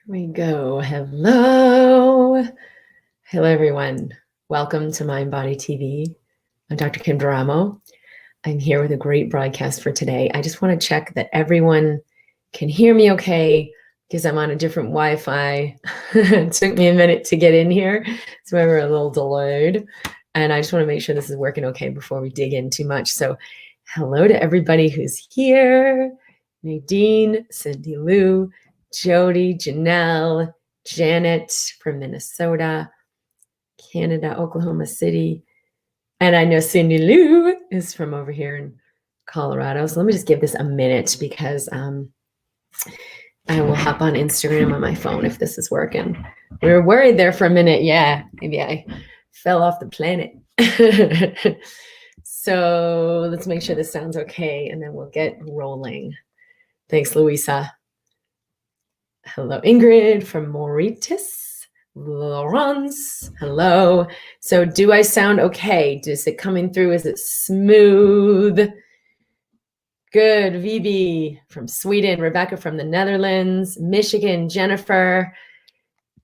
We go. Hello. Hello, everyone. Welcome to MindBody TV. I'm Dr. Kim Duramo. I'm here with a great broadcast for today. I just want to check that everyone can hear me okay because I'm on a different Wi-Fi. It took me a minute to get in here, so we're a little delayed. And I just want to make sure this is working okay before we dig in too much. So hello to everybody who's here. Nadine, Cindy Lou, Jody, Janelle, Janet from Minnesota, Canada, Oklahoma City. And I know Cindy Lou is from over here in Colorado. So let me just give this a minute because I will hop on Instagram on my phone if this is working. We were worried there for a minute. Yeah, maybe I fell off the planet. So let's make sure this sounds okay and then we'll get rolling. Thanks, Louisa. Hello, Ingrid from Mauritius. Laurence, hello. So do I sound okay? Is it coming through? Is it smooth? Good. Vivi from Sweden. Rebecca from the Netherlands. Michigan. Jennifer.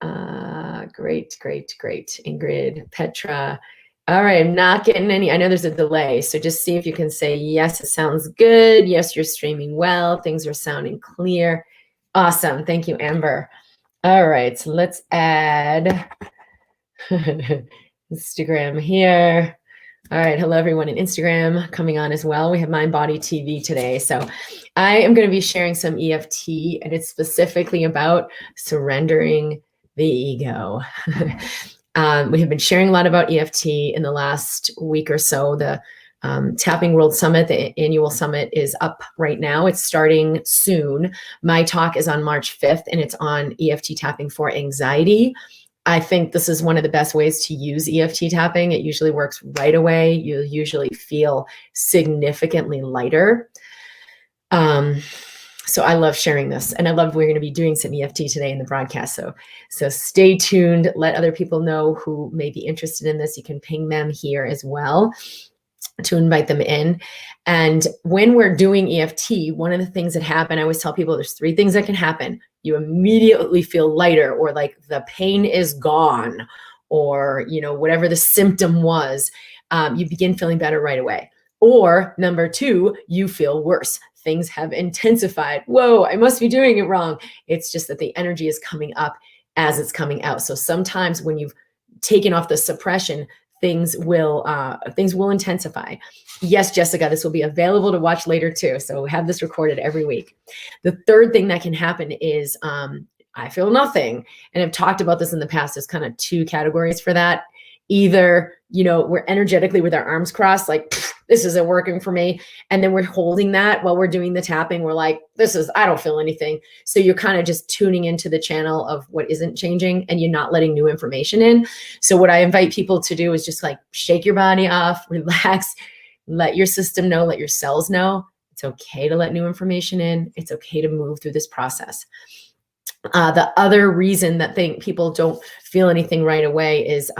Great. Ingrid, Petra. All right, I'm not getting any. I know there's a delay, so just see if you can say, yes, it sounds good. Yes, you're streaming well. Things are sounding clear. Awesome. Thank you, Amber. All right, so let's add Instagram here. All right, hello, everyone in Instagram coming on as well. We have MindBody TV today. So I am going to be sharing some EFT, and it's specifically about surrendering the ego. We have been sharing a lot about EFT in the last week or so. The Tapping World Summit, the annual summit, is up right now. It's starting soon. My talk is on March 5th, and it's on EFT tapping for anxiety. I think this is one of the best ways to use EFT tapping. It usually works right away. You'll usually feel significantly lighter. So I love sharing this, and I love we're going to be doing some EFT today in the broadcast. So stay tuned. Let other people know who may be interested in this. You can ping them here as well to invite them in. And when we're doing EFT, one of the things that happen, I always tell people there's 3 things that can happen. You immediately feel lighter, or like the pain is gone, or whatever the symptom was, you begin feeling better right away. Or number 2, you feel worse. Things have intensified. Whoa, I must be doing it wrong. It's just that the energy is coming up as it's coming out. So sometimes when you've taken off the suppression, things will intensify. Yes, Jessica, this will be available to watch later too. So we have this recorded every week. The third thing that can happen is I feel nothing. And I've talked about this in the past. There's kind of 2 categories for that. Either, we're energetically with our arms crossed, like, this isn't working for me. And then we're holding that while we're doing the tapping. We're like, I don't feel anything. So you're kind of just tuning into the channel of what isn't changing, and you're not letting new information in. So what I invite people to do is just like shake your body off, relax, let your system know, let your cells know. It's okay to let new information in. It's okay to move through this process. The other reason that people don't feel anything right away is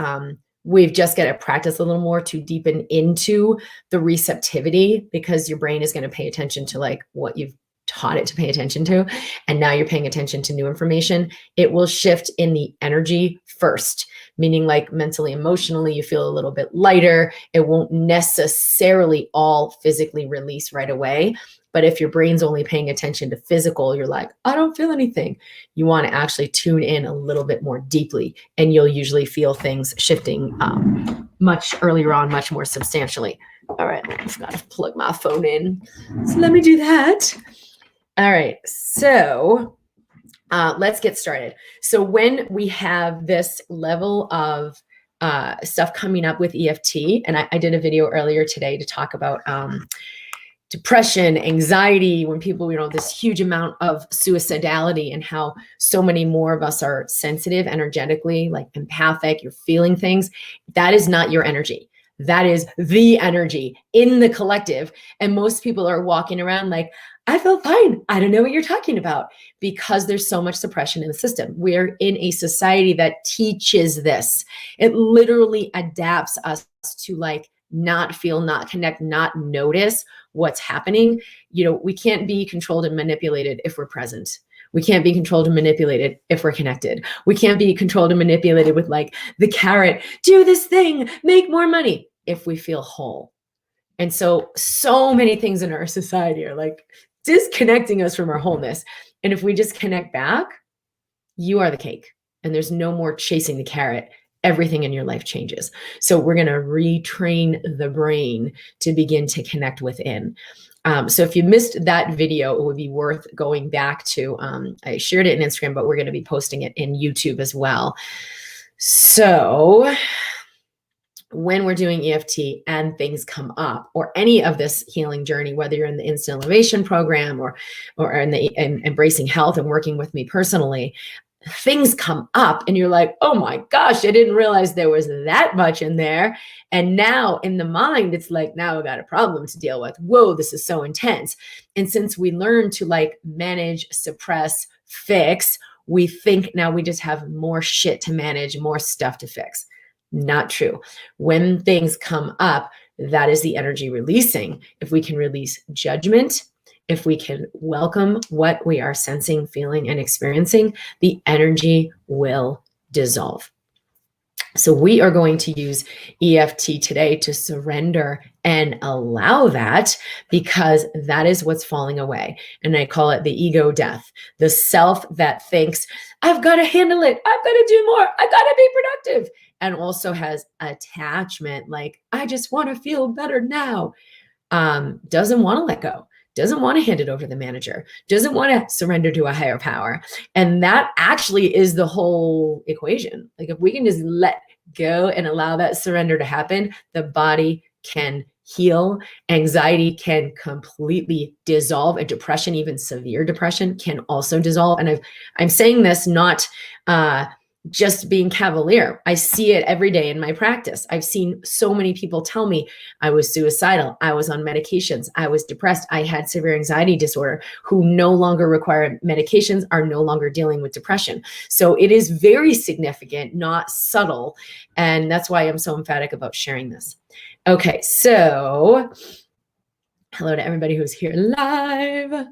we've just got to practice a little more to deepen into the receptivity, because your brain is going to pay attention to like what you've taught it to pay attention to. And now you're paying attention to new information. It will shift in the energy first, meaning like mentally, emotionally, you feel a little bit lighter. It won't necessarily all physically release right away. But if your brain's only paying attention to physical, you're like, I don't feel anything. You want to actually tune in a little bit more deeply, and you'll usually feel things shifting much earlier on, much more substantially. All right, I've got to plug my phone in. So let me do that. All right, so let's get started. So when we have this level of stuff coming up with EFT, and I did a video earlier today to talk about depression, anxiety, when people, this huge amount of suicidality, and how so many more of us are sensitive energetically, like empathic, you're feeling things. That is not your energy. That is the energy in the collective. And most people are walking around like, I feel fine. I don't know what you're talking about, because there's so much suppression in the system. We're in a society that teaches this. It literally adapts us to like not feel, not connect, not notice what's happening. We can't be controlled and manipulated if we're present. We can't be controlled and manipulated if we're connected. We can't be controlled and manipulated with like the carrot, do this thing, make more money, if we feel whole. And so many things in our society are like disconnecting us from our wholeness. And if we just connect back, you are the cake and there's no more chasing the carrot. Everything in your life changes. So we're going to retrain the brain to begin to connect within. So if you missed that video, it would be worth going back to. I shared it in Instagram, but we're going to be posting it in YouTube as well. So when we're doing EFT and things come up, or any of this healing journey, whether you're in the Instant Elevation program or in the Embracing Health and working with me personally, things come up and you're like, oh my gosh, I didn't realize there was that much in there. And now in the mind, it's like, now I got a problem to deal with. Whoa, this is so intense. And since we learn to like manage, suppress, fix, we think now we just have more shit to manage, more stuff to fix. Not true. When things come up, that is the energy releasing. If we can release judgment, if we can welcome what we are sensing, feeling, and experiencing, the energy will dissolve. So we are going to use EFT today to surrender and allow that, because that is what's falling away. And I call it the ego death, the self that thinks, I've got to handle it. I've got to do more. I've got to be productive. And also has attachment, like, I just want to feel better now. Doesn't want to let go. Doesn't want to hand it over to the manager, doesn't want to surrender to a higher power. And that actually is the whole equation. Like if we can just let go and allow that surrender to happen, the body can heal, anxiety can completely dissolve, and depression, even severe depression, can also dissolve. And I'm saying this not just being cavalier. I see it every day in my practice. I've seen so many people tell me I was suicidal, I was on medications, I was depressed, I had severe anxiety disorder, who no longer require medications, are no longer dealing with depression. So it is very significant, not subtle. And that's why I'm so emphatic about sharing this. Okay, so hello to everybody who's here live.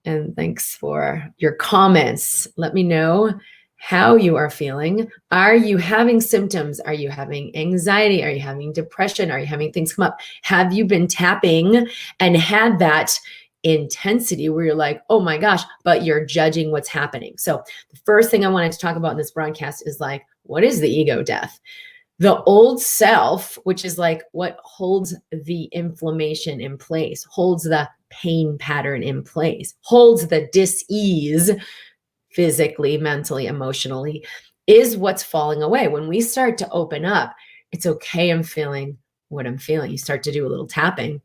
And thanks for your comments. Let me know how you are feeling. Are you having symptoms? Are you having anxiety? Are you having depression? Are you having things come up? Have you been tapping and had that intensity where you're like, oh my gosh, but you're judging what's happening? So the first thing I wanted to talk about in this broadcast is like, what is the ego death? The old self, which is like what holds the inflammation in place, holds the pain pattern in place, holds the dis-ease physically, mentally, emotionally, is what's falling away. When we start to open up, it's okay, I'm feeling what I'm feeling. You start to do a little tapping.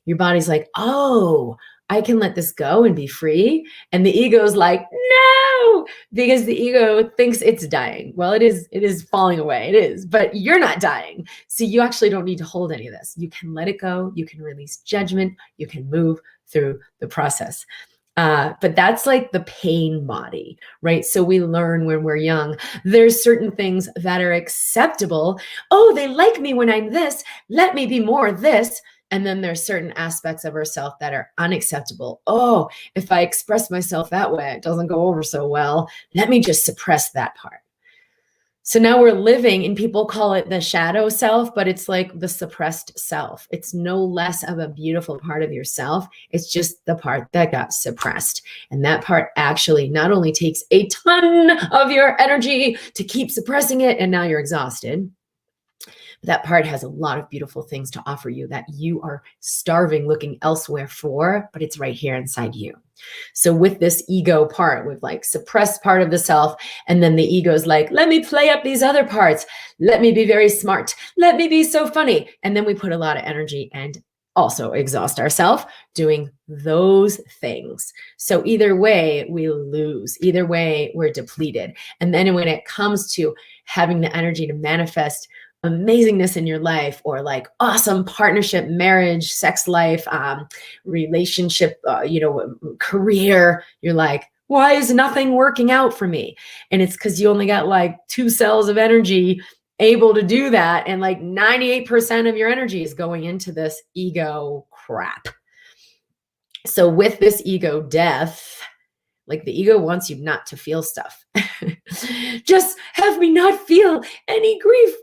Your body's like, oh, I can let this go and be free. And the ego's like, no, because the ego thinks it's dying. Well, it is falling away. It is, but you're not dying. So you actually don't need to hold any of this. You can let it go. You can release judgment. You can move through the process. But that's like the pain body, right? So we learn when we're young, there's certain things that are acceptable. Oh, they like me when I'm this. Let me be more this. And then there's certain aspects of ourselves that are unacceptable. Oh, if I express myself that way, it doesn't go over so well. Let me just suppress that part. So now we're living, and people call it the shadow self, but it's like the suppressed self. It's no less of a beautiful part of yourself. It's just the part that got suppressed. And that part actually not only takes a ton of your energy to keep suppressing it, and now you're exhausted. That part has a lot of beautiful things to offer you that you are starving, looking elsewhere for, but it's right here inside you. So with this ego part, with like suppressed part of the self, and then the ego's like, let me play up these other parts. Let me be very smart. Let me be so funny. And then we put a lot of energy and also exhaust ourselves doing those things. So either way, we lose. Either way, we're depleted. And then when it comes to having the energy to manifest amazingness in your life, or like awesome partnership, marriage, sex life, relationship, career, you're like, why is nothing working out for me? And it's because you only got like 2 cells of energy able to do that. And like 98% of your energy is going into this ego crap. So with this ego death, Like the ego wants you not to feel stuff. Just have me not feel any grief.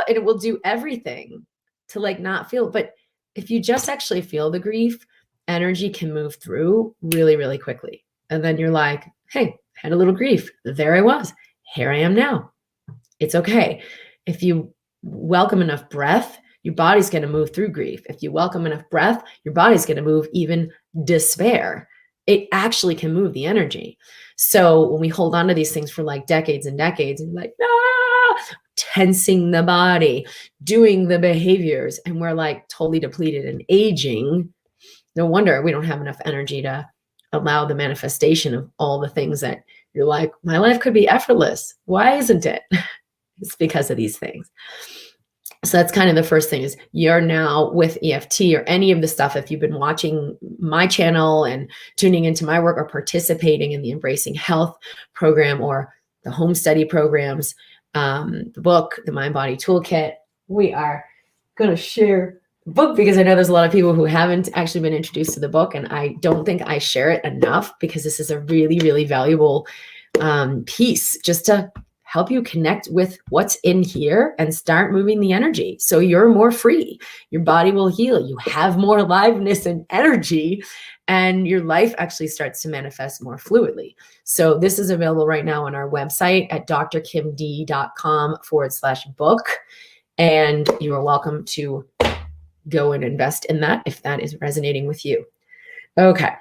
And it will do everything to like not feel. But if you just actually feel the grief, energy can move through really, really quickly. And then you're like, hey, had a little grief. There I was. Here I am now. It's okay. If you welcome enough breath, your body's going to move through grief. If you welcome enough breath, your body's going to move even despair. It actually can move the energy. So when we hold on to these things for like decades and decades, and like, tensing the body, doing the behaviors, and we're like totally depleted and aging, no wonder we don't have enough energy to allow the manifestation of all the things that you're like, my life could be effortless. Why isn't it? It's because of these things. So that's kind of the first thing is you're now with EFT or any of the stuff. If you've been watching my channel and tuning into my work or participating in the Embracing Health program or the home study programs, the book, the MindBody Toolkit, we are going to share the book because I know there's a lot of people who haven't actually been introduced to the book. And I don't think I share it enough because this is a really, really valuable piece just to help you connect with what's in here and start moving the energy. So you're more free. Your body will heal. You have more aliveness and energy, and your life actually starts to manifest more fluidly. So this is available right now on our website at drkimd.com/book. And you are welcome to go and invest in that if that is resonating with you. Okay.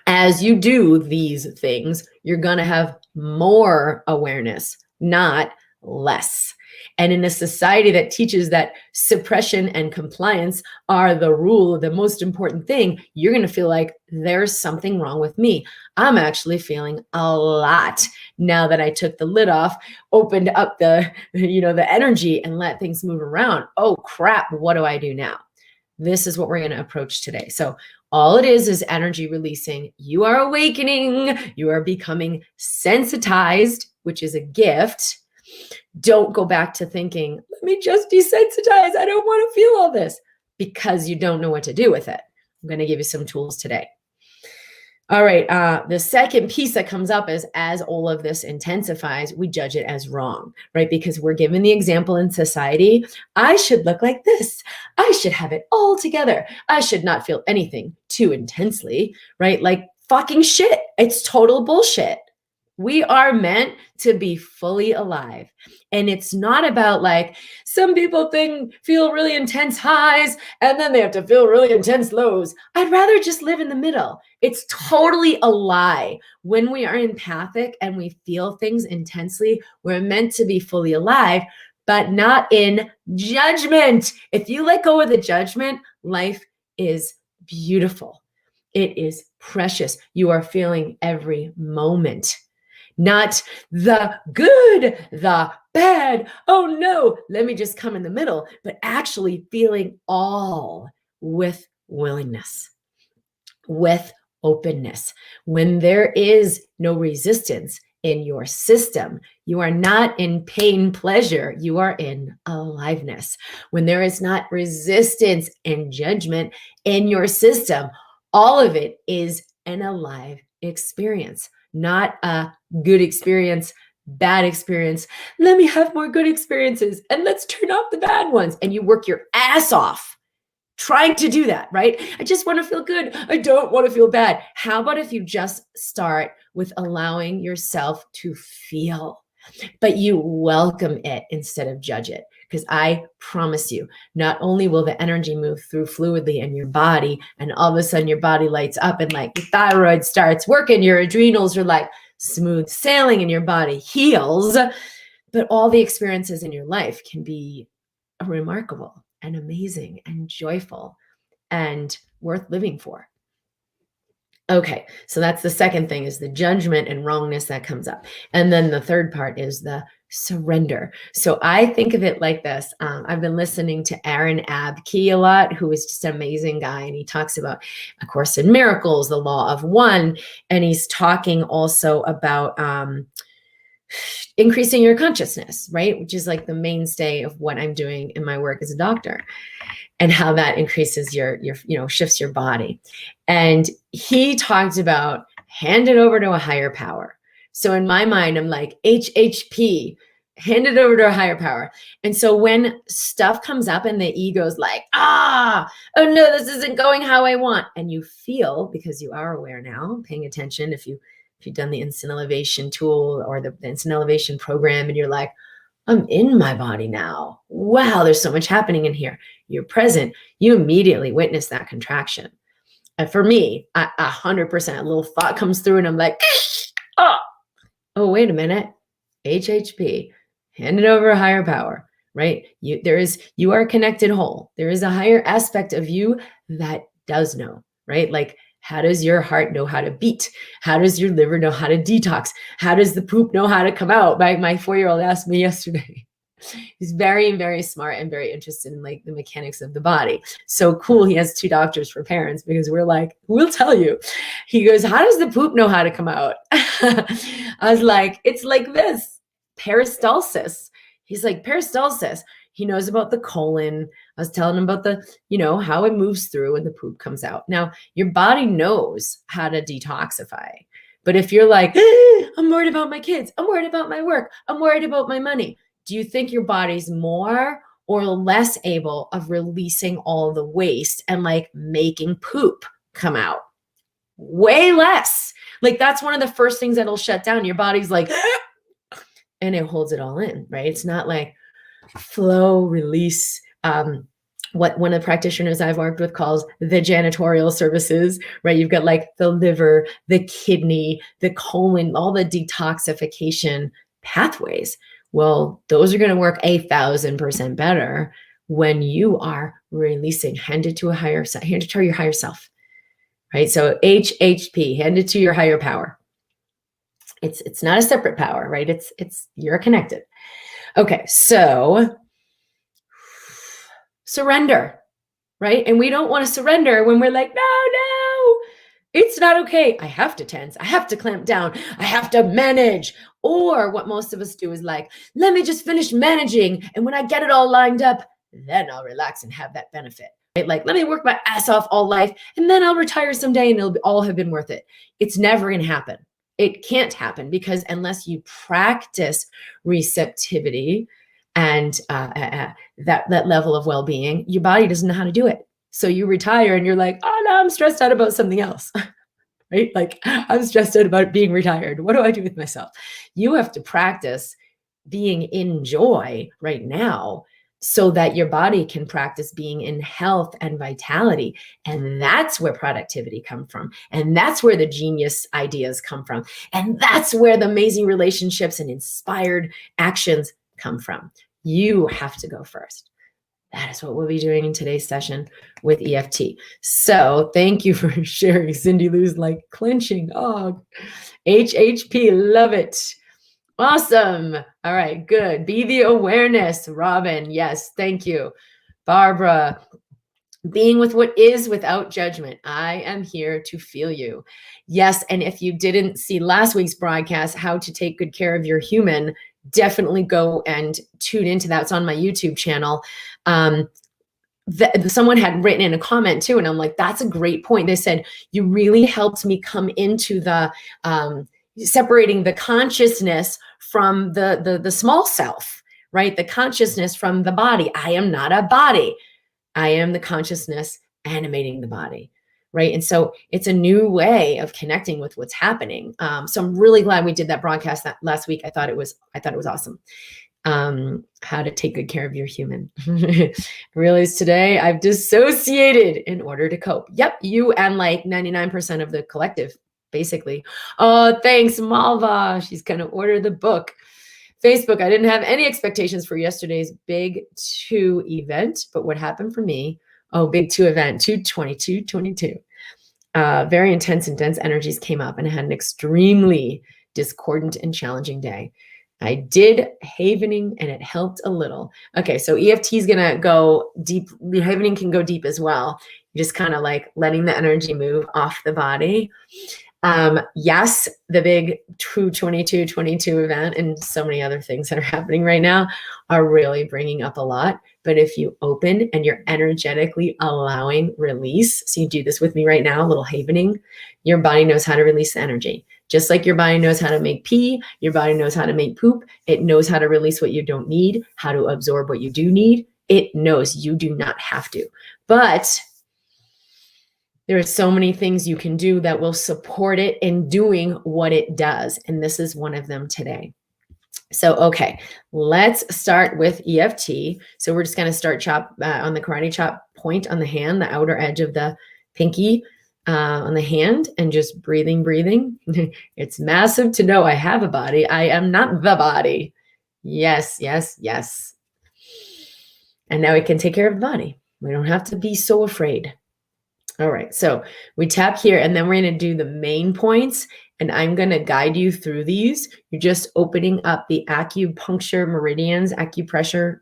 As you do these things, you're going to have more awareness, not less. And in a society that teaches that suppression and compliance are the rule, the most important thing, you're going to feel like there's something wrong with me. I'm actually feeling a lot now that I took the lid off, opened up the energy and let things move around. Oh crap, what do I do now? This is what we're going to approach today. So all it is energy releasing. You are awakening. You are becoming sensitized, which is a gift. Don't go back to thinking, let me just desensitize. I don't want to feel all this because you don't know what to do with it. I'm going to give you some tools today. All right. The second piece that comes up is as all of this intensifies, we judge it as wrong, right? Because we're given the example in society. I should look like this. I should have it all together. I should not feel anything too intensely, right? Like fucking shit. It's total bullshit. We are meant to be fully alive. And it's not about like some people feel really intense highs and then they have to feel really intense lows. I'd rather just live in the middle. It's totally a lie. When we are empathic and we feel things intensely, we're meant to be fully alive, but not in judgment. If you let go of the judgment, life is beautiful. It is precious. You are feeling every moment. Not the good, the bad. Oh no, let me just come in the middle, but actually feeling all with willingness, with openness. When there is no resistance in your system, you are not in pain, pleasure, you are in aliveness. When there is not resistance and judgment in your system, all of it is an alive experience. Not a good experience, bad experience. Let me have more good experiences and let's turn off the bad ones. And you work your ass off trying to do that, right? I just want to feel good. I don't want to feel bad. How about if you just start with allowing yourself to feel, but you welcome it instead of judge it? Because I promise you, not only will the energy move through fluidly in your body, and all of a sudden your body lights up and like your thyroid starts working, your adrenals are like smooth sailing and your body heals, but all the experiences in your life can be remarkable and amazing and joyful and worth living for. Okay, so that's the second thing is the judgment and wrongness that comes up. And then the third part is the surrender. So I think of it like this. I've been listening to Aaron Abke a lot, who is just an amazing guy. And he talks about A Course in Miracles, the Law of One. And he's talking also about increasing your consciousness, right? Which is like the mainstay of what I'm doing in my work as a doctor, and how that increases your shifts your body. And he talked about hand it over to a higher power. So in my mind, I'm like, HHP, hand it over to a higher power. And so when stuff comes up and the ego's like, oh no, this isn't going how I want. And you feel, because you are aware now, paying attention, if you've done the instant elevation tool or the instant elevation program, and you're like, I'm in my body now. Wow, there's so much happening in here. You're present. You immediately witness that contraction. And for me, 100%, a little thought comes through and I'm like, oh, wait a minute. HHP, hand it over a higher power, right? You are a connected whole. There is a higher aspect of you that does know, right? Like, how does your heart know how to beat? How does your liver know how to detox? How does the poop know how to come out? My 4-year-old asked me yesterday. He's very, very smart and very interested in like the mechanics of the body. So cool. He has 2 doctors for parents because we're like, we'll tell you. He goes, how does the poop know how to come out? I was like, it's like this, peristalsis. He's like, peristalsis. He knows about the colon. I was telling him about the, how it moves through and the poop comes out. Now, your body knows how to detoxify. But if you're like, I'm worried about my kids, I'm worried about my work, I'm worried about my money, do you think your body's more or less able of releasing all the waste and like making poop come out? Way less. Like that's one of the first things that'll shut down. Your body's like, and it holds it all in, right? It's not like flow, release, what one of the practitioners I've worked with calls the janitorial services, right? You've got like the liver, the kidney, the colon, all the detoxification pathways. Well, those are going to work 1,000% better when you are releasing, hand it to your higher self, right? So HHP, hand it to your higher power. It's not a separate power, right? It's you're connected. Okay, so surrender, right? And we don't want to surrender when we're like, no, it's not okay. I have to tense. I have to clamp down. I have to manage. Or what most of us do is like, let me just finish managing. And when I get it all lined up, then I'll relax and have that benefit. Right? Like, let me work my ass off all life and then I'll retire someday and it'll all have been worth it. It's never going to happen. It can't happen because unless you practice receptivity and that level of well-being, your body doesn't know how to do it. So you retire and you're like, oh no, I'm stressed out about something else, right? Like I'm stressed out about being retired. What do I do with myself? You have to practice being in joy right now so that your body can practice being in health and vitality. And that's where productivity comes from. And that's where the genius ideas come from. And that's where the amazing relationships and inspired actions come from. You have to go first. That is what we'll be doing in today's session with EFT. So thank you for sharing. Cindy Lou's like clenching. Oh, HHP, love it. Awesome. All right, good. Be the awareness, Robin. Yes, thank you. Barbara, being with what is without judgment. I am here to feel you. Yes, and if you didn't see last week's broadcast, how to take good care of your human, definitely go and tune into that. It's on my YouTube channel. Someone had written in a comment too, and I'm like, that's a great point. They said, you really helped me come into the separating the consciousness from the small self, right? The consciousness from the body. I am not a body. I am the consciousness animating the body, right? And so it's a new way of connecting with what's happening. So I'm really glad we did that broadcast last week. I thought it was awesome. How to take good care of your human. I realized today I've dissociated in order to cope. Yep, you and like 99% of the collective, basically. Oh, thanks, Malva. She's going to order the book. Facebook, I didn't have any expectations for yesterday's Big 2 event, but what happened for me, Big 2 event, 2/22/22. Very intense and dense energies came up and I had an extremely discordant and challenging day. I did havening and it helped a little. Okay, so EFT is going to go deep. The havening can go deep as well. You're just kind of like letting the energy move off the body. Yes, the big 222 event and so many other things that are happening right now are really bringing up a lot. But if you open and you're energetically allowing release, so you do this with me right now, a little havening, your body knows how to release the energy. Just like your body knows how to make pee, your body knows how to make poop. It knows how to release what you don't need, how to absorb what you do need. It knows you do not have to. But there are so many things you can do that will support it in doing what it does. And this is one of them today. So, okay, let's start with EFT. So we're just going to start chop on the karate chop point on the hand, the outer edge of the pinky on the hand, and just breathing. It's massive to know I have a body. I am not the body. Yes. And now we can take care of the body. We don't have to be so afraid. All right, so we tap here and then we're going to do the main points, and I'm going to guide you through these. You're just opening up the acupuncture meridians, acupressure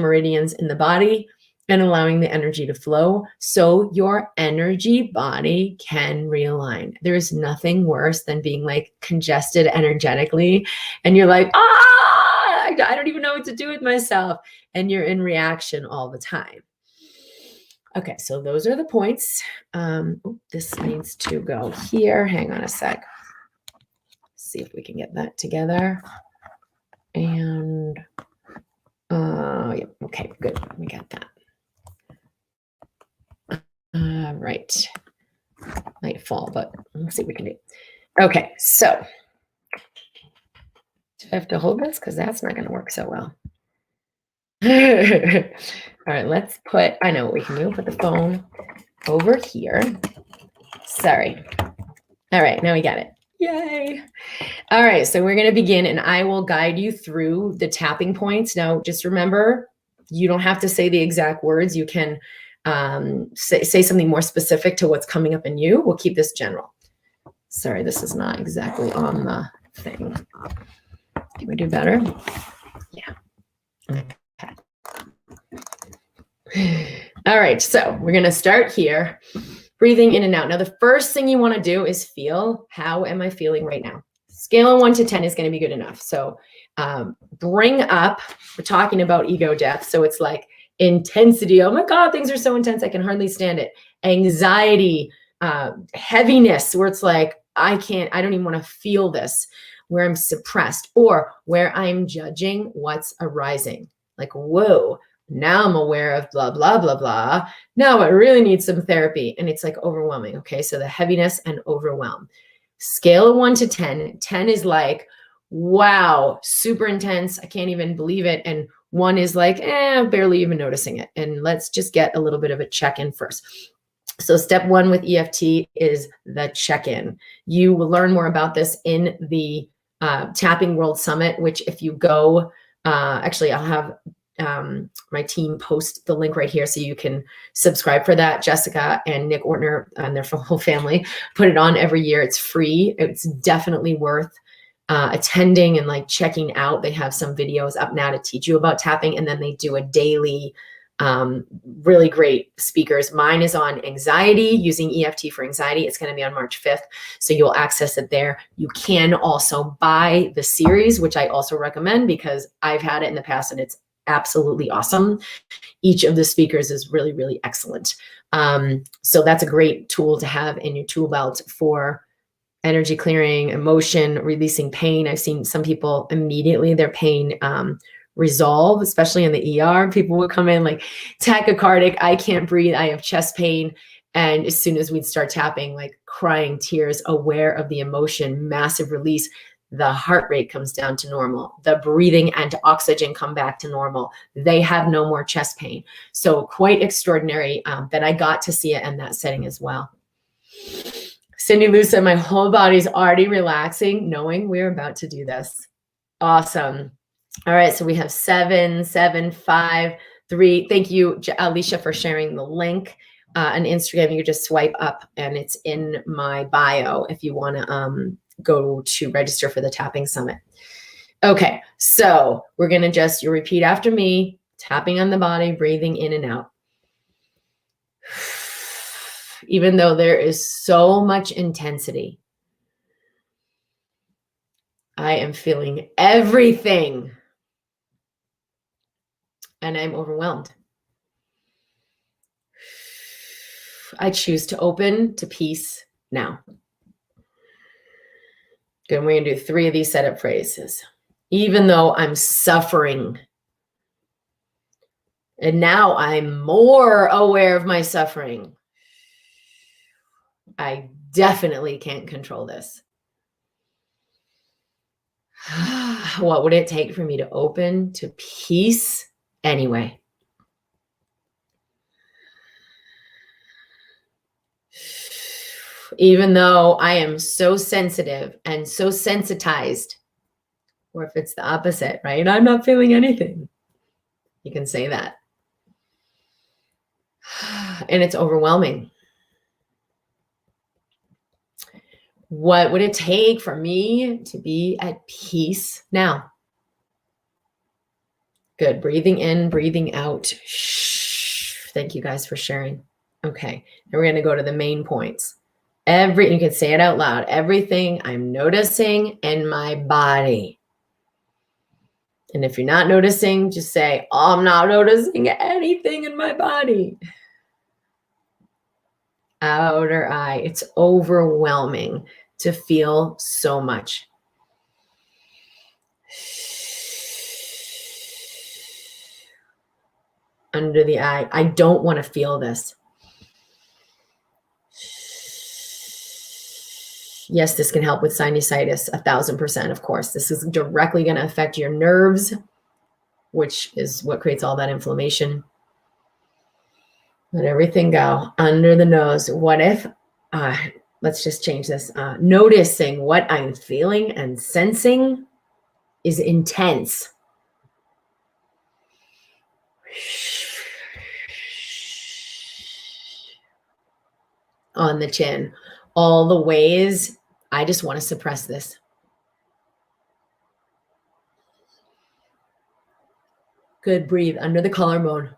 meridians in the body and allowing the energy to flow so your energy body can realign. There is nothing worse than being like congested energetically and you're like, I don't even know what to do with myself. And you're in reaction all the time. Okay, so those are the points. This needs to go here. Hang on a sec. See if we can get that together. And, yep, okay, good. We got that. Right. Might fall, but let's see what we can do. Okay, so do I have to hold this? Because that's not going to work so well. All right, let's put, I know what we can do. Put the phone over here. Sorry. All right, now we got it. Yay. All right, so we're going to begin and I will guide you through the tapping points. Now, just remember, you don't have to say the exact words. You can say something more specific to what's coming up in you. We'll keep this general. Sorry, this is not exactly on the thing. Can we do better? Yeah. Okay. All right, so we're going to start here, breathing in and out. Now, the first thing you want to do is feel, how am I feeling right now? Scale of 1 to 10 is going to be good enough. So bring up, we're talking about ego death. So it's like intensity. Oh my God, things are so intense. I can hardly stand it. Anxiety, heaviness, where it's like, I don't even want to feel this, where I'm suppressed or where I'm judging what's arising. Like, whoa. Now I'm aware of blah, blah, blah, blah. Now I really need some therapy. And it's like overwhelming. Okay. So the heaviness and overwhelm. Scale of 1 to 10. 10 is like, wow, super intense. I can't even believe it. And 1 is like, barely even noticing it. And let's just get a little bit of a check-in first. So step 1 with EFT is the check-in. You will learn more about this in the Tapping World Summit, which if you go, actually I'll have my team post the link right here so you can subscribe for that. Jessica and Nick Ortner and their whole family put it on every year. It's free. It's definitely worth attending and like checking out. They have some videos up now to teach you about tapping, and then they do a daily really great speakers. Mine is on anxiety, using EFT for anxiety. It's going to be on March 5th. So you'll access it there. You can also buy the series, which I also recommend because I've had it in the past and it's absolutely awesome. Each of the speakers is really, really excellent. So that's a great tool to have in your tool belt for energy clearing, emotion, releasing pain. I've seen some people immediately their pain resolve, especially in the ER. People would come in like tachycardic, I can't breathe, I have chest pain. And as soon as we'd start tapping, like crying tears, aware of the emotion, massive release, the heart rate comes down to normal. The breathing and oxygen come back to normal. They have no more chest pain. So quite extraordinary that I got to see it in that setting as well. Cindy Lou said, my whole body's already relaxing, knowing we're about to do this. Awesome. All right, so we have 7, 7, 5, 3. Thank you, Alicia, for sharing the link on Instagram. You just swipe up and it's in my bio if you want to go to register for the Tapping Summit. Okay, so we're going to you repeat after me, tapping on the body, breathing in and out. Even though there is so much intensity, I am feeling everything. And I'm overwhelmed. I choose to open to peace now. Good. We're going to do 3 of these setup phrases. Even though I'm suffering. And now I'm more aware of my suffering. I definitely can't control this. What would it take for me to open to peace anyway? Even though I am so sensitive and so sensitized, or if it's the opposite, right? I'm not feeling anything. You can say that. And it's overwhelming. What would it take for me to be at peace now? Good. Breathing in, breathing out. Thank you guys for sharing. Okay. Now we're going to go to the main points. You can say it out loud. Everything I'm noticing in my body. And if you're not noticing, just say, oh, I'm not noticing anything in my body. Outer eye. It's overwhelming to feel so much. Under the eye. I don't want to feel this. Yes, this can help with sinusitis, 1,000%, of course. This is directly going to affect your nerves, which is what creates all that inflammation. Let everything go under the nose. What if, let's just change this. Noticing what I'm feeling and sensing is intense. On the chin. All the ways I just want to suppress this. Good. Breathe under the collarbone.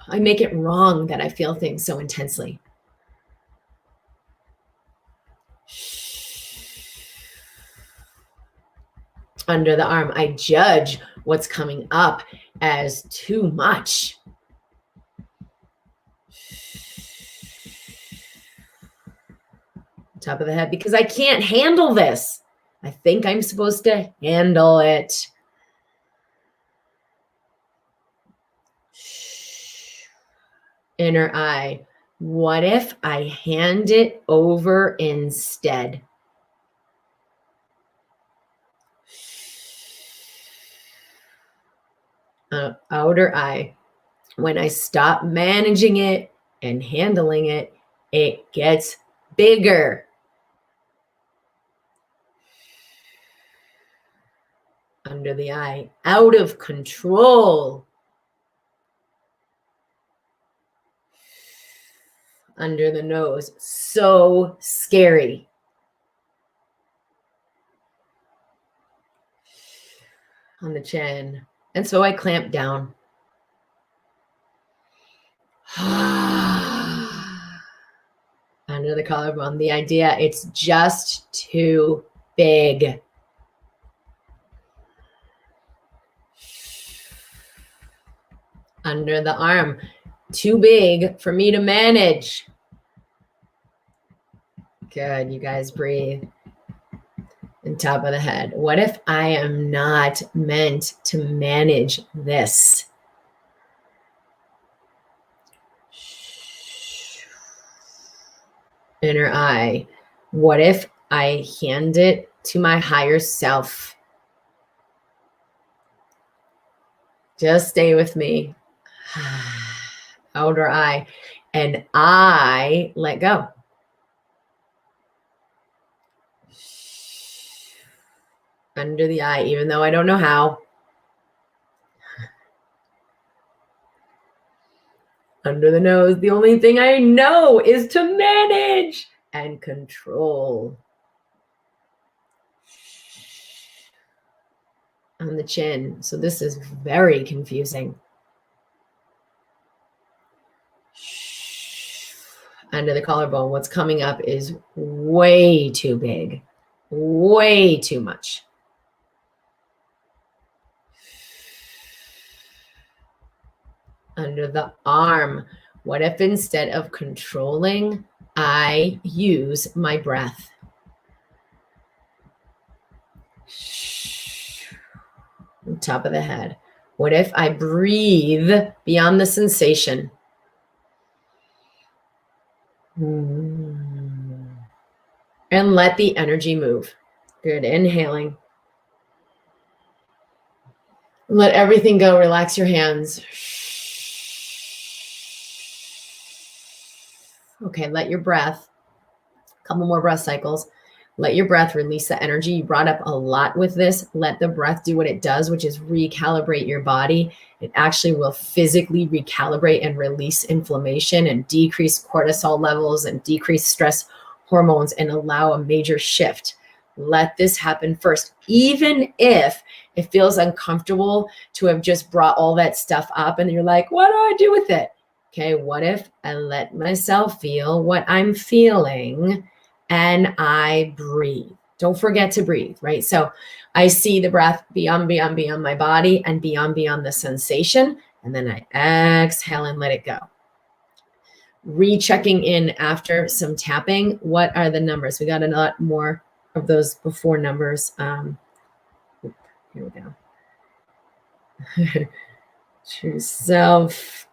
I make it wrong that I feel things so intensely. Under the arm. I judge what's coming up as too much. Top of the head, because I can't handle this. I think I'm supposed to handle it. Inner eye. What if I hand it over instead? Outer eye. When I stop managing it and handling it, it gets bigger. Under the eye. Out of control. Under the nose. So scary. On the chin. And so I clamp down. Under the collarbone. The idea, it's just too big. Under the arm. Too big for me to manage. Good. You guys breathe. And top of the head. What if I am not meant to manage this? Inner eye. What if I hand it to my higher self? Just stay with me. Outer eye. And I let go. Under the eye, even though I don't know how. Under the nose, the only thing I know is to manage and control. On the chin. So this is very confusing. under the collarbone. What's coming up is way too big, way too much. Under the arm. What if instead of controlling, I use my breath? On top of the head. What if I breathe beyond the sensation? And let the energy move. Good. Inhaling. Let everything go. Relax your hands. Okay, let your breath, a couple more breath cycles. Let your breath release the energy. You brought up a lot with this. Let the breath do what it does, which is recalibrate your body. It actually will physically recalibrate and release inflammation and decrease cortisol levels and decrease stress hormones and allow a major shift. Let this happen first, even if it feels uncomfortable to have just brought all that stuff up and you're like, what do I do with it? Okay, what if I let myself feel what I'm feeling and I breathe? Don't forget to breathe, right? So I see the breath beyond my body and beyond the sensation. And then I exhale and let it go. Rechecking in after some tapping. What are the numbers? We got a lot more of those before numbers. Here we go. True self.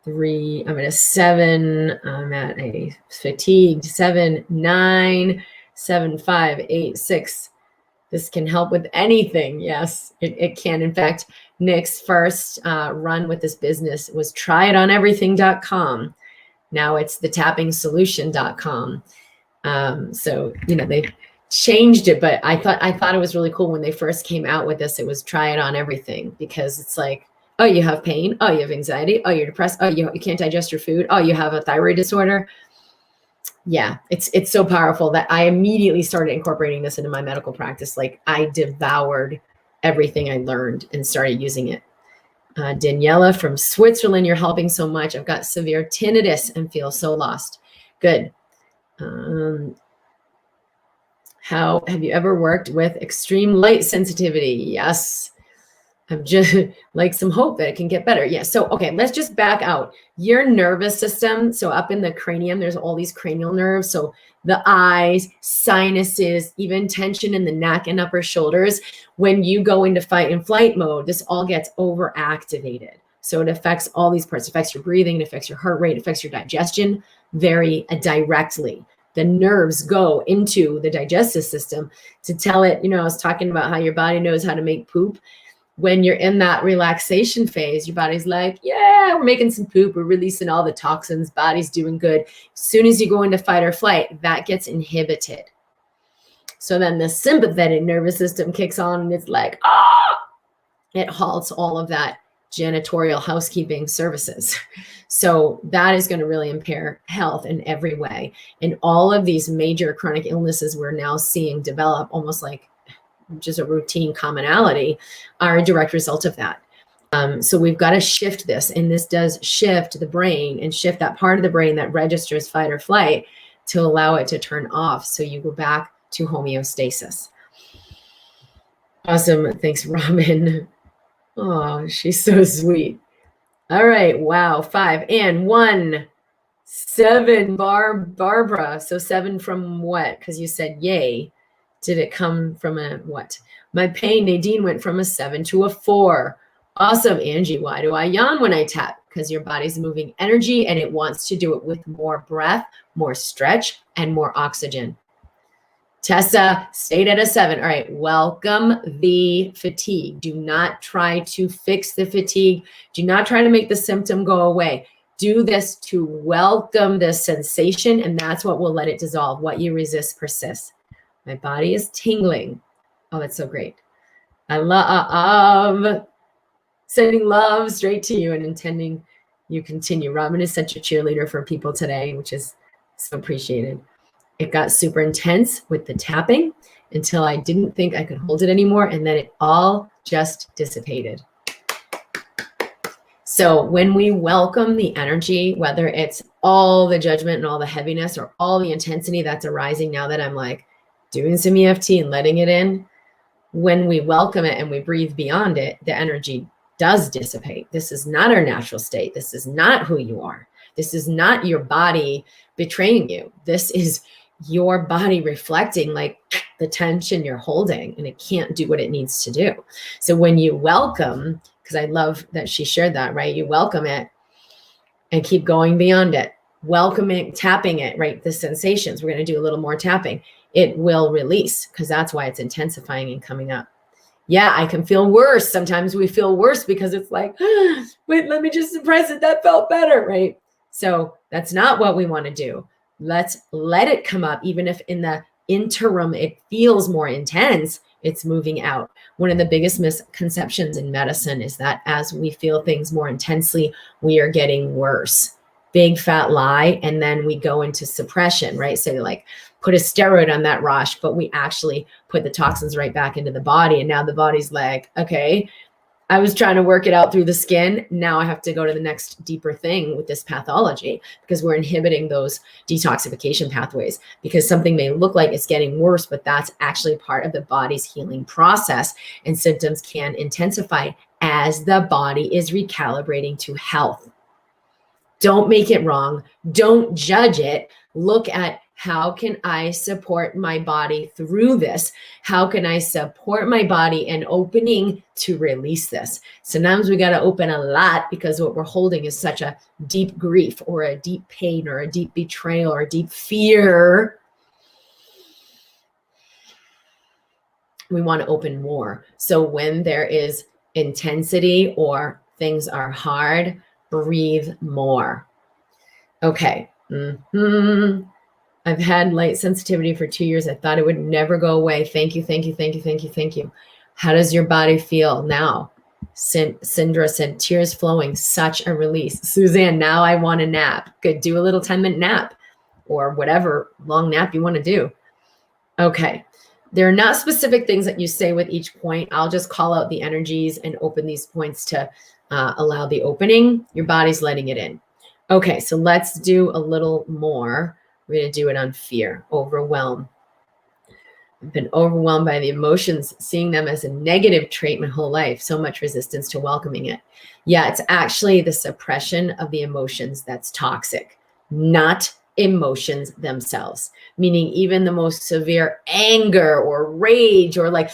3. I'm at a 7. I'm at a fatigued 7, 9, 7, 5, 8, 6. This can help with anything. Yes, it can. In fact, Nick's first run with this business was tryitoneverything.com. Now it's thetappingsolution.com. So, they changed it, but I thought it was really cool when they first came out with this. It was try it on everything, because it's like, oh, you have pain. Oh, you have anxiety. Oh, you're depressed. Oh, you can't digest your food. Oh, you have a thyroid disorder. Yeah, it's so powerful that I immediately started incorporating this into my medical practice. Like, I devoured everything I learned and started using it. Daniela from Switzerland, you're helping so much. I've got severe tinnitus and feel so lost. Good. How have you ever worked with extreme light sensitivity? Yes. I'm just like some hope that it can get better. Yeah. So, okay, let's just back out. Your nervous system. So up in the cranium, there's all these cranial nerves. So the eyes, sinuses, even tension in the neck and upper shoulders. When you go into fight and flight mode, this all gets overactivated. So it affects all these parts. It affects your breathing, it affects your heart rate, it affects your digestion very directly. The nerves go into the digestive system to tell it, I was talking about how your body knows how to make poop. When you're in that relaxation phase, your body's like, yeah, we're making some poop. We're releasing all the toxins. Body's doing good. As soon as you go into fight or flight, that gets inhibited. So then the sympathetic nervous system kicks on and it's like, it halts all of that janitorial housekeeping services. So that is going to really impair health in every way. And all of these major chronic illnesses we're now seeing develop almost like just a routine commonality are a direct result of that. So we've got to shift this, and this does shift the brain and shift that part of the brain that registers fight or flight to allow it to turn off. So you go back to homeostasis. Awesome. Thanks, Robin. Oh, she's so sweet. All right. Wow. 5 and 1. 7, Barbara. So 7 from what? Because you said yay. Did it come from a what? My pain, Nadine, went from a 7 to a 4. Awesome, Angie. Why do I yawn when I tap? Because your body's moving energy and it wants to do it with more breath, more stretch, and more oxygen. Tessa stayed at a 7. All right, welcome the fatigue. Do not try to fix the fatigue. Do not try to make the symptom go away. Do this to welcome the sensation, and that's what will let it dissolve. What you resist persists. My body is tingling. Oh, that's so great. I love sending love straight to you and intending you continue. Robin is such a cheerleader for people today, which is so appreciated. It got super intense with the tapping until I didn't think I could hold it anymore. And then it all just dissipated. So when we welcome the energy, whether it's all the judgment and all the heaviness or all the intensity that's arising now that I'm like doing some EFT and letting it in, when we welcome it and we breathe beyond it, the energy does dissipate. This is not our natural state. This is not who you are. This is not your body betraying you. This is your body reflecting like the tension you're holding, and it can't do what it needs to do. So when you welcome, because I love that she shared that, right? You welcome it and keep going beyond it. Welcoming, tapping it, right? The sensations, we're going to do a little more tapping. It will release, because that's why it's intensifying and coming up. Yeah, I can feel worse. Sometimes we feel worse because it's like, wait, let me just suppress it. That felt better, right? So that's not what we want to do. Let's let it come up. Even if in the interim it feels more intense, it's moving out. One of the biggest misconceptions in medicine is that as we feel things more intensely, we are getting worse. Big fat lie. And then we go into suppression, right? So like put a steroid on that rash, but we actually put the toxins right back into the body. And now the body's like, okay, I was trying to work it out through the skin. Now I have to go to the next deeper thing with this pathology, because we're inhibiting those detoxification pathways, because something may look like it's getting worse, but that's actually part of the body's healing process, and symptoms can intensify as the body is recalibrating to health. Don't make it wrong. Don't judge it. Look at, how can I support my body through this? How can I support my body in opening to release this? Sometimes we got to open a lot because what we're holding is such a deep grief or a deep pain or a deep betrayal or a deep fear. We want to open more. So when there is intensity or things are hard, breathe more. Okay. I've had light sensitivity for 2 years. I thought it would never go away. Thank you, thank you, thank you, thank you, thank you. How does your body feel now? Sindra said, tears flowing, such a release. Suzanne, now I want a nap. Good, do a little 10-minute nap or whatever long nap you want to do. Okay, there are not specific things that you say with each point. I'll just call out the energies and open these points to allow the opening. Your body's letting it in. Okay, so let's do a little more. We're going to do it on fear, overwhelm. I've been overwhelmed by the emotions, seeing them as a negative trait my whole life. So much resistance to welcoming it. Yeah, it's actually the suppression of the emotions that's toxic, not emotions themselves. Meaning even the most severe anger or rage or like,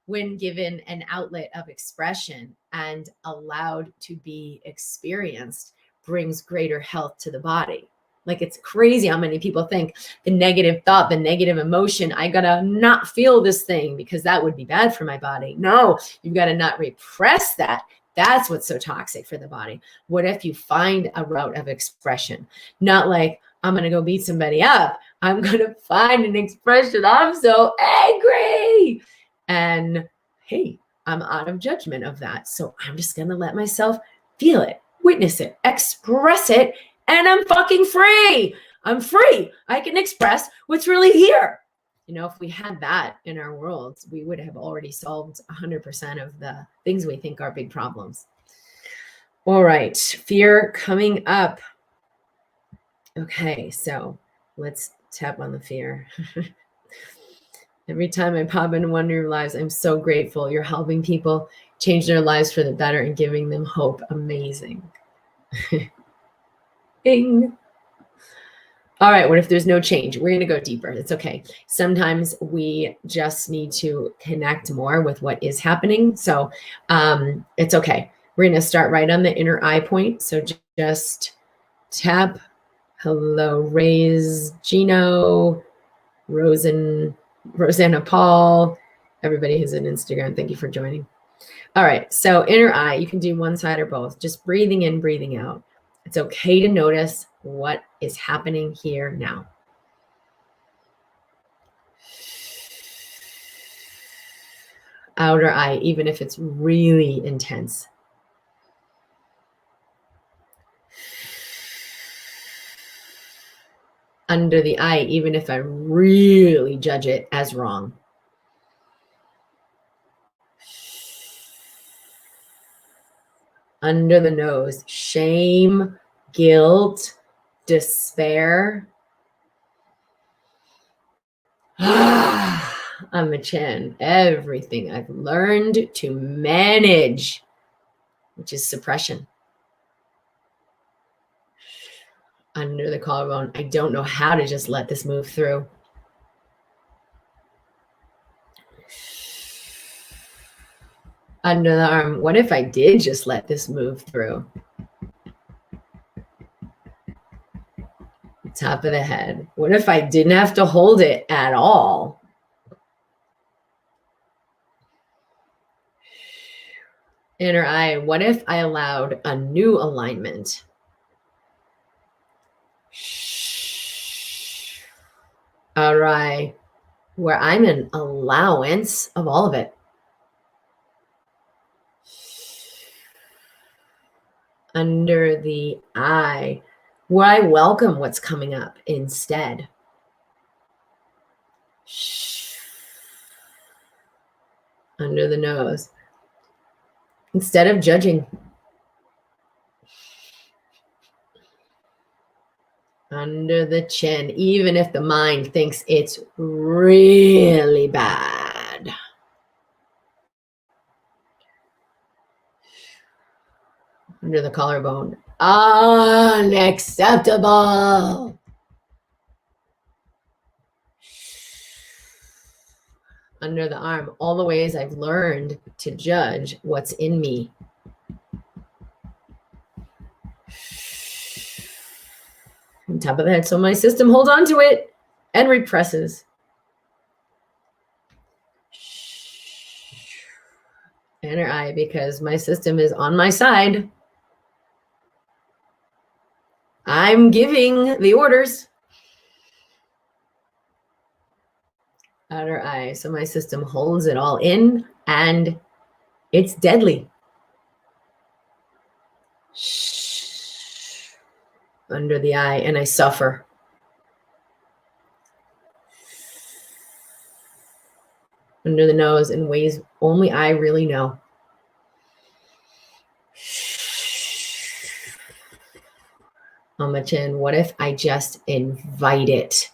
when given an outlet of expression and allowed to be experienced, brings greater health to the body. Like, it's crazy how many people think the negative thought, the negative emotion, I gotta not feel this thing because that would be bad for my body. No, you've got to not repress that. That's what's so toxic for the body. What if you find a route of expression? Not like, I'm going to go beat somebody up. I'm going to find an expression. I'm so angry. And hey, I'm out of judgment of that. So I'm just going to let myself feel it, witness it, express it, and I'm fucking free. I'm free. I can express what's really here. You know, if we had that in our world, we would have already solved 100% of the things we think are big problems. All right, fear coming up. Okay, so let's tap on the fear. Every time I pop into one of your lives, I'm so grateful. You're helping people change their lives for the better and giving them hope. Amazing. Bing. All right, what if there's no change? We're going to go deeper. It's okay. Sometimes we just need to connect more with what is happening. So it's okay. We're going to start right on the inner eye point. So just tap. Hello, Raise, Gino, Rosanna Paul, everybody who's on Instagram. Thank you for joining. All right, so inner eye, you can do one side or both. Just breathing in, breathing out. It's okay to notice what is happening here now. Outer eye, even if it's really intense. Under the eye, even if I really judge it as wrong. under the nose, shame, guilt, despair. On the chin, everything I've learned to manage, which is suppression. Under the collarbone, I don't know how to just let this move through. Under the arm, what if I did just let this move through? Top of the head, what if I didn't have to hold it at all? Inner eye, what if I allowed a new alignment? All right, where I'm an allowance of all of it. Under the eye, where I welcome what's coming up instead. Under the nose, instead of judging. Under the chin, even if the mind thinks it's really bad. Under the collarbone, unacceptable. Under the arm, all the ways I've learned to judge what's in me. On top of the head, so my system holds on to it and represses. Inner eye, because my system is on my side. I'm giving the orders. Outer eye, so my system holds it all in and it's deadly. Under the eye, and I suffer. Under the nose, in ways only I really know. On the chin, what if I just invite it?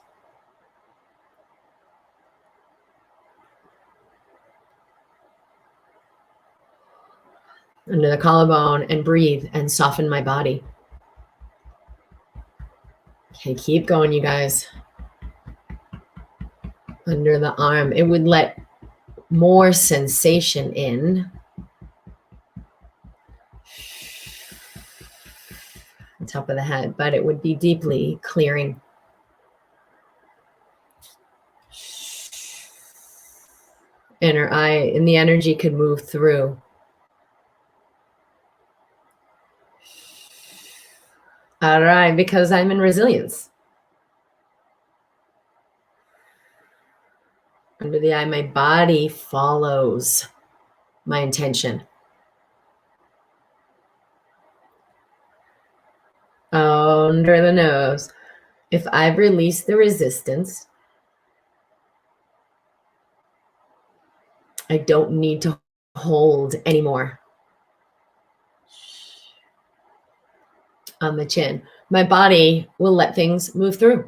Under the collarbone, and breathe and soften my body. Okay, keep going, you guys. Under the arm, it would let more sensation in. On top of the head, but it would be deeply clearing. Inner eye, and the energy could move through. All right, because I'm in resilience. Under the eye, my body follows my intention. Under the nose, if I've released the resistance, I don't need to hold anymore. On the chin, my body will let things move through.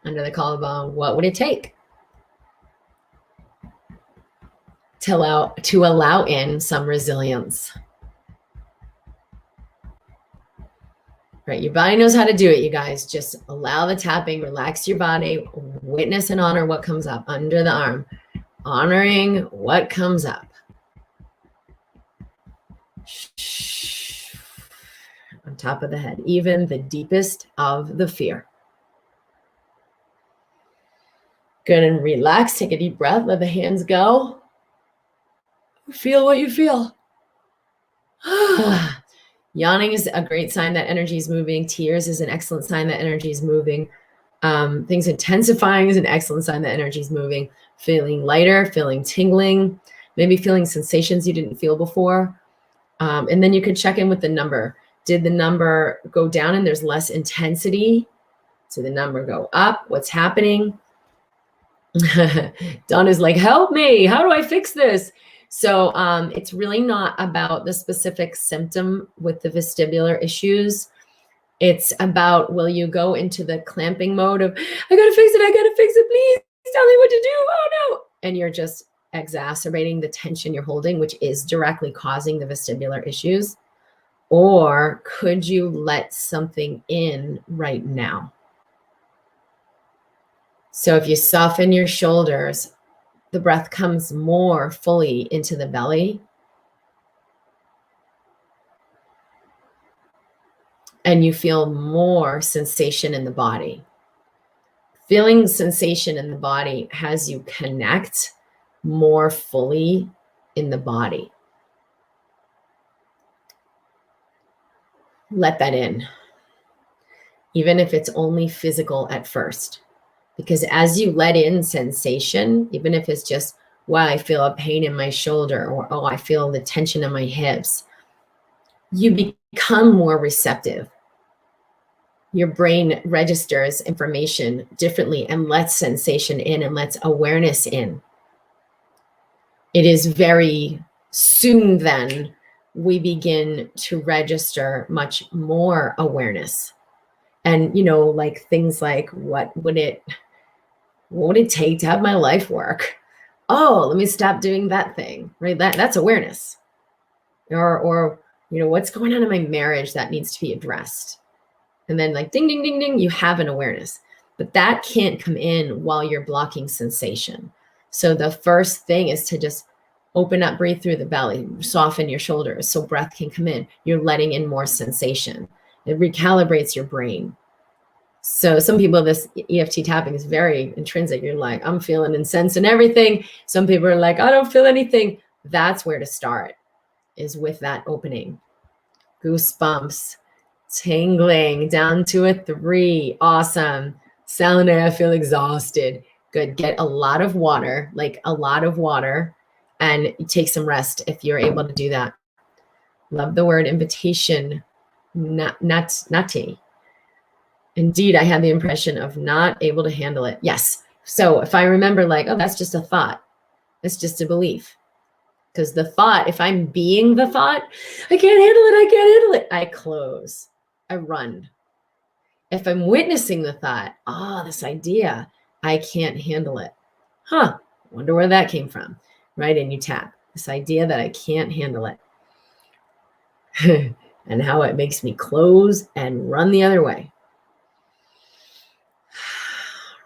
Under the collarbone, what would it take to allow in some resilience? Right, your body knows how to do it, you guys. Just allow the tapping, relax your body, witness and honor what comes up. Under the arm, honoring what comes up. On top of the head, even the deepest of the fear. Good, and relax. Take a deep breath. Let the hands go. Feel what you feel. Yawning is a great sign that energy is moving. Tears is an excellent sign that energy is moving. Things intensifying is an excellent sign that energy is moving. Feeling lighter, feeling tingling, maybe feeling sensations you didn't feel before. And then you could check in with the number. Did the number go down and there's less intensity? Did the number go up? What's happening? Don is like, help me. How do I fix this? So it's really not about the specific symptom with the vestibular issues. It's about, will you go into the clamping mode of, I gotta fix it, please tell me what to do, oh no. And you're just exacerbating the tension you're holding, which is directly causing the vestibular issues. Or could you let something in right now? So if you soften your shoulders, the breath comes more fully into the belly. And you feel more sensation in the body. Feeling sensation in the body has you connect more fully in the body. Let that in, even if it's only physical at first. Because as you let in sensation, even if it's just, wow, I feel a pain in my shoulder, or, oh, I feel the tension in my hips, you become more receptive. Your brain registers information differently and lets sensation in and lets awareness in. It is very soon then we begin to register much more awareness. And, like things like, what would it take to have my life work? Oh, let me stop doing that thing, right? That's awareness. Or, what's going on in my marriage that needs to be addressed? And then like ding, ding, ding, ding, you have an awareness. But that can't come in while you're blocking sensation. So the first thing is to just open up, breathe through the belly, soften your shoulders so breath can come in. You're letting in more sensation. It recalibrates your brain. So some people, this EFT tapping is very intrinsic. You're like, I'm feeling incense and everything. Some people are like, I don't feel anything. That's where to start, is with that opening. Goosebumps. Tingling down to a 3. Awesome. Selena, I feel exhausted. Good. Get a lot of water, and take some rest if you're able to do that. Love the word invitation. Nati. Indeed, I had the impression of not able to handle it. Yes. So if I remember like, oh, that's just a thought. It's just a belief. Because the thought, if I'm being the thought, I can't handle it. I close. I run. If I'm witnessing the thought, this idea, I can't handle it. Wonder where that came from, right? And you tap this idea that I can't handle it and how it makes me close and run the other way,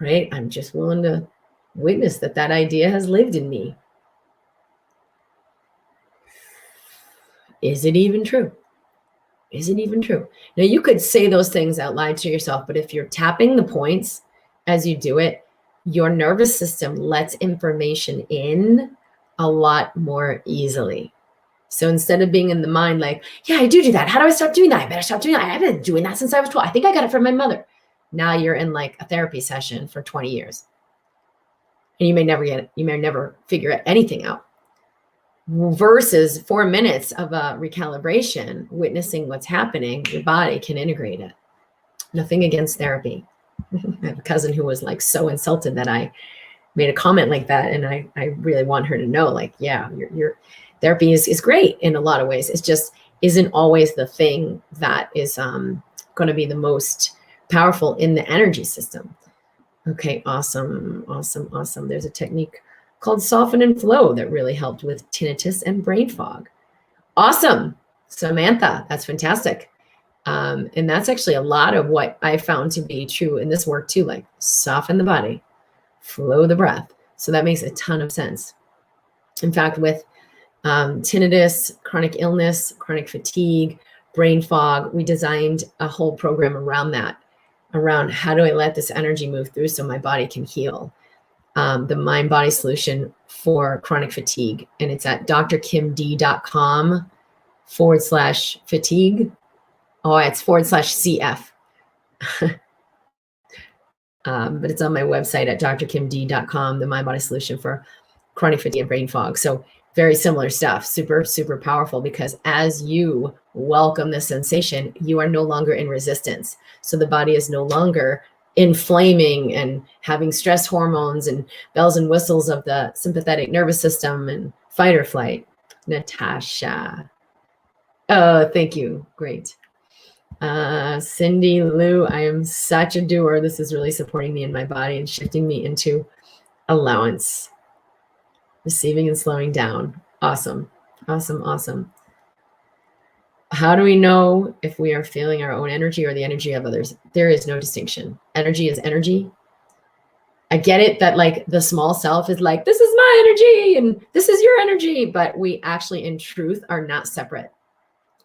right? I'm just willing to witness that idea has lived in me. Is it even true? Is it even true? Now, you could say those things out loud to yourself, but if you're tapping the points as you do it, your nervous system lets information in a lot more easily. So instead of being in the mind like, yeah, I do that. How do I stop doing that? I better stop doing that. I've been doing that since I was 12. I think I got it from my mother. Now you're in like a therapy session for 20 years. And you may never figure anything out. Versus 4 minutes of a recalibration, witnessing what's happening, your body can integrate it. Nothing against therapy. I have a cousin who was like so insulted that I made a comment like that. And I really want her to know, like, yeah, your therapy is great in a lot of ways. It just isn't always the thing that is going to be the most powerful in the energy system. Okay, awesome. There's a technique called Soften and Flow that really helped with tinnitus and brain fog. Awesome, Samantha, that's fantastic. And that's actually a lot of what I found to be true in this work too, like soften the body, flow the breath. So that makes a ton of sense. In fact, with tinnitus, chronic illness, chronic fatigue, brain fog, we designed a whole program around that, around how do I let this energy move through so my body can heal. The MindBody solution for chronic fatigue. And it's at drkimd.com/fatigue. Oh, it's /CF. But it's on my website at drkimd.com, the MindBody solution for chronic fatigue and brain fog. So very similar stuff, super, super powerful, because as you welcome the sensation, you are no longer in resistance. So the body is no longer inflaming and having stress hormones and bells and whistles of the sympathetic nervous system and Fight or flight. Natasha. Oh, thank you. Great. Cindy Lou, I am such a doer. This is really supporting me in my body and shifting me into allowance, receiving and slowing down. Awesome. Awesome. Awesome. How do we know if we are feeling our own energy or the energy of others? There is no distinction. Energy is energy. I get it that like the small self is like, this is my energy and this is your energy, but we actually in truth are not separate.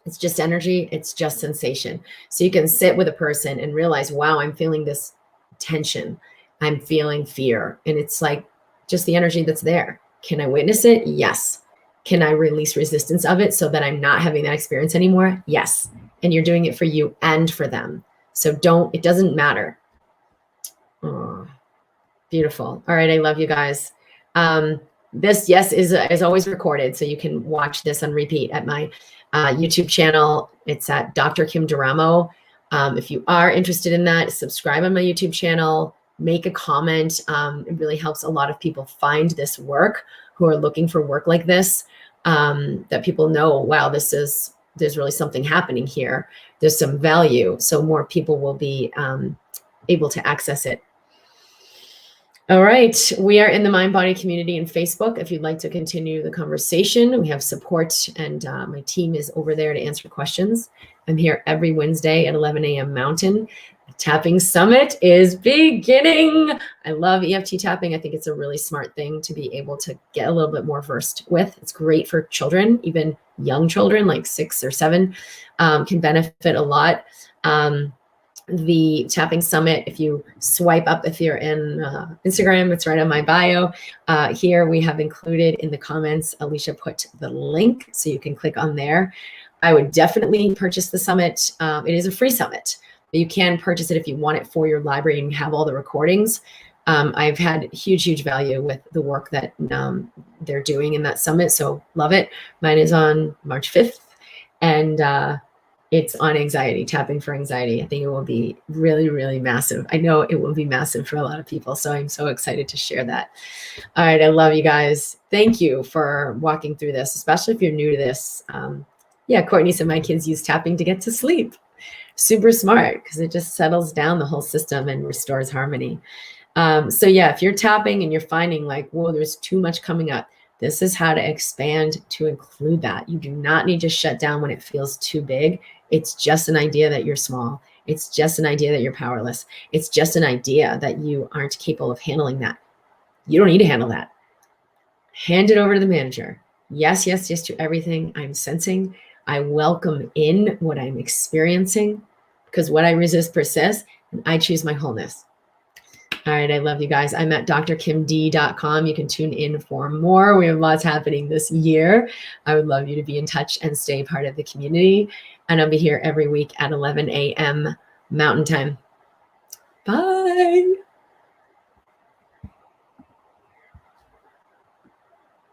It's just energy. It's just sensation. So you can sit with a person and realize, wow, I'm feeling this tension. I'm feeling fear. And it's like just the energy that's there. Can I witness it? Yes. Can I release resistance of it so that I'm not having that experience anymore? Yes. And you're doing it for you and for them. So it doesn't matter. Oh, beautiful. All right. I love you guys. This, yes, is always recorded. So you can watch this on repeat at my YouTube channel. It's at Dr. Kim Duramo. If you are interested in that, subscribe on my YouTube channel, make a comment. It really helps a lot of people find this work who are looking for work like this, that people know, wow, there's really something happening here. There's some value. So more people will be able to access it. All right. We are in the MindBody community in Facebook. If you'd like to continue the conversation, we have support and my team is over there to answer questions. I'm here every Wednesday at 11 a.m. Mountain. The tapping summit is beginning. I love EFT tapping. I think it's a really smart thing to be able to get a little bit more versed with. It's great for children, even young children like 6 or 7 can benefit a lot. The tapping summit, if you swipe up, if you're in Instagram, it's right on my bio. Here we have included in the comments, Alicia put the link so you can click on there. I would definitely purchase the summit. It is a free summit, but you can purchase it if you want it for your library and have all the recordings. I've had huge value with the work that they're doing in that summit. So love it. Mine is on March 5th and it's on anxiety, tapping for anxiety. I think it will be really massive. I know it will be massive for a lot of people. So I'm so excited to share that. All right. I love you guys. Thank you for walking through this, especially if you're new to this. Yeah, Courtney said my kids use tapping to get to sleep. Super smart because it just settles down the whole system and restores harmony. So yeah, if you're tapping and you're finding like, whoa, there's too much coming up, this is how to expand to include that. You do not need to shut down when it feels too big. It's just an idea that you're small. It's just an idea that you're powerless. It's just an idea that you aren't capable of handling that. You don't need to handle that. Hand it over to the manager. Yes to everything I'm sensing. I welcome in what I'm experiencing because what I resist persists and I choose my wholeness. All right. I love you guys. I'm at drkimd.com. You can tune in for more. We have lots happening this year. I would love you to be in touch and stay part of the community. And I'll be here every week at 11 a.m. Mountain Time. Bye.